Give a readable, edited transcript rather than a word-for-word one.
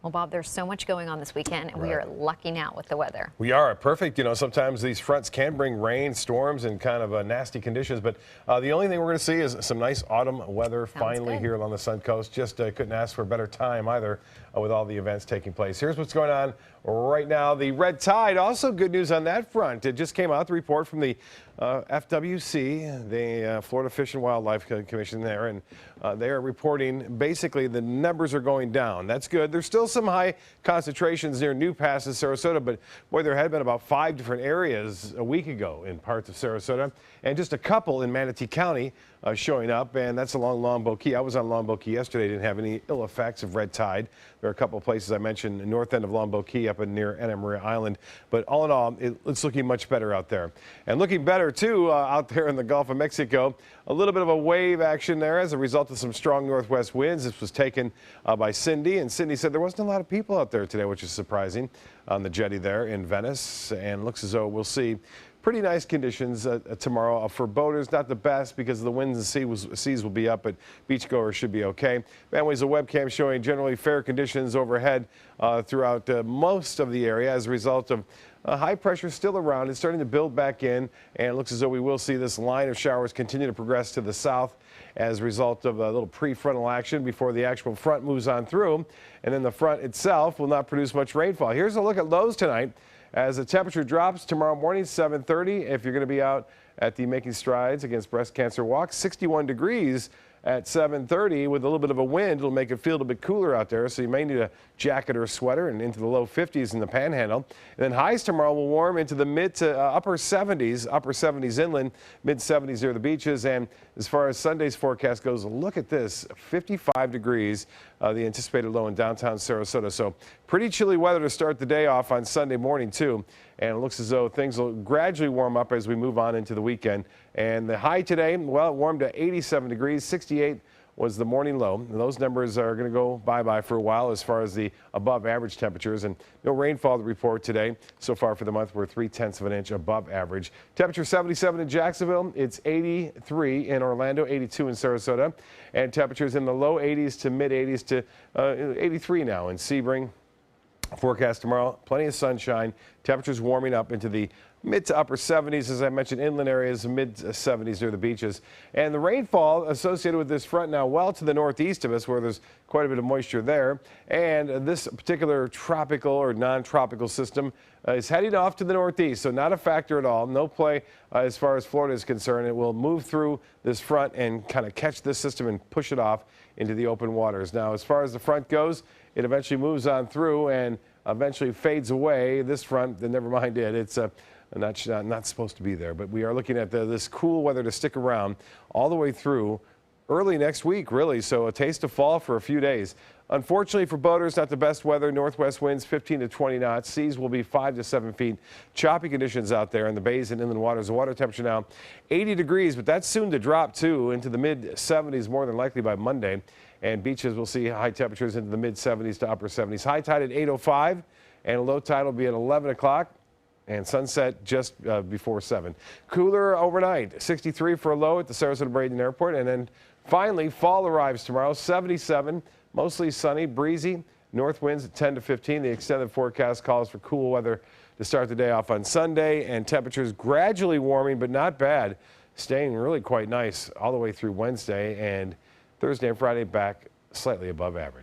Well, Bob, there's so much going on this weekend, and we are lucking out with the weather. We are perfect. You know, sometimes these fronts can bring rain, storms, and kind of nasty conditions. But the only thing we're going to see is some nice autumn weather finally here along the Sun Coast. Just couldn't ask for a better time either with all the events taking place. Here's what's going on right now. The red tide, also good news on that front. It just came out, the report from the FWC, the Florida Fish and Wildlife Commission there, and they are reporting basically the numbers are going down. That's good. There's still some high concentrations near New Pass in Sarasota, but boy, there had been about 5 different areas a week ago in parts of Sarasota, and just a couple in Manatee County showing up, and that's along Longboat Key. I was on Longboat Key yesterday, didn't have any ill effects of red tide. There are a couple of places I mentioned, the north end of Longboat Key up in near Anna Maria Island, but all in all, it's looking much better out there. And looking better too out there in the Gulf of Mexico. A little bit of a wave action there as a result of some strong northwest winds. This was taken by Cindy, and Cindy said there wasn't a lot of people out there today, which is surprising, on the jetty there in Venice, and looks as though we'll see pretty nice conditions tomorrow for boaters. Not the best because the winds and seas will be up, but beachgoers should be okay. Anyways, a webcam showing generally fair conditions overhead throughout most of the area as a result of high pressure still around. It's starting to build back in, and it looks as though we will see this line of showers continue to progress to the south as a result of a little prefrontal action before the actual front moves on through. And then the front itself will not produce much rainfall. Here's a look at lows tonight. As the temperature drops tomorrow morning, 7:30, if you're going to be out at the Making Strides Against Breast Cancer Walk, 61 degrees at 7:30 with a little bit of a wind. It'll make it feel a little bit cooler out there, so you may need a jacket or a sweater, and into the low 50s in the Panhandle. And then highs tomorrow will warm into the mid to upper 70s inland, mid 70s near the beaches. And as far as Sunday's forecast goes, look at this, 55 degrees, the anticipated low in downtown Sarasota. So pretty chilly weather to start the day off on Sunday morning too. And it looks as though things will gradually warm up as we move on into the weekend. And the high today, well, it warmed to 87 degrees, 68 was the morning low. And those numbers are going to go bye-bye for a while as far as the above average temperatures. And no rainfall to report today. So far for the month, we're 0.3 of an inch above average. Temperature 77 in Jacksonville. It's 83 in Orlando, 82 in Sarasota. And temperatures in the low 80s to mid 80s to 83 now in Sebring. Forecast tomorrow, plenty of sunshine. Temperatures warming up into the mid to upper 70s, as I mentioned, inland areas, mid 70s near the beaches. And the rainfall associated with this front now well to the northeast of us, where there's quite a bit of moisture there. And this particular tropical or non-tropical system is heading off to the northeast, so not a factor at all. No play as far as Florida is concerned. It will move through this front and kind of catch this system and push it off into the open waters. Now, as far as the front goes, it eventually moves on through and eventually fades away. This front, never mind it. It's not supposed to be there, but we are looking at this cool weather to stick around all the way through early next week, really. So a taste of fall for a few days. Unfortunately for boaters, not the best weather. Northwest winds 15 to 20 knots. Seas will be 5 to 7 feet. Choppy conditions out there in the bays and inland waters. The water temperature now 80 degrees, but that's soon to drop too into the mid 70s more than likely by Monday. And beaches will see high temperatures into the mid 70s to upper 70s. High tide at 8:05 and a low tide will be at 11 o'clock. And sunset just before 7. Cooler overnight, 63 for a low at the Sarasota Braden Airport. And then finally, fall arrives tomorrow, 77, mostly sunny, breezy, north winds at 10 to 15. The extended forecast calls for cool weather to start the day off on Sunday, and temperatures gradually warming, but not bad, staying really quite nice all the way through Wednesday, and Thursday and Friday back slightly above average.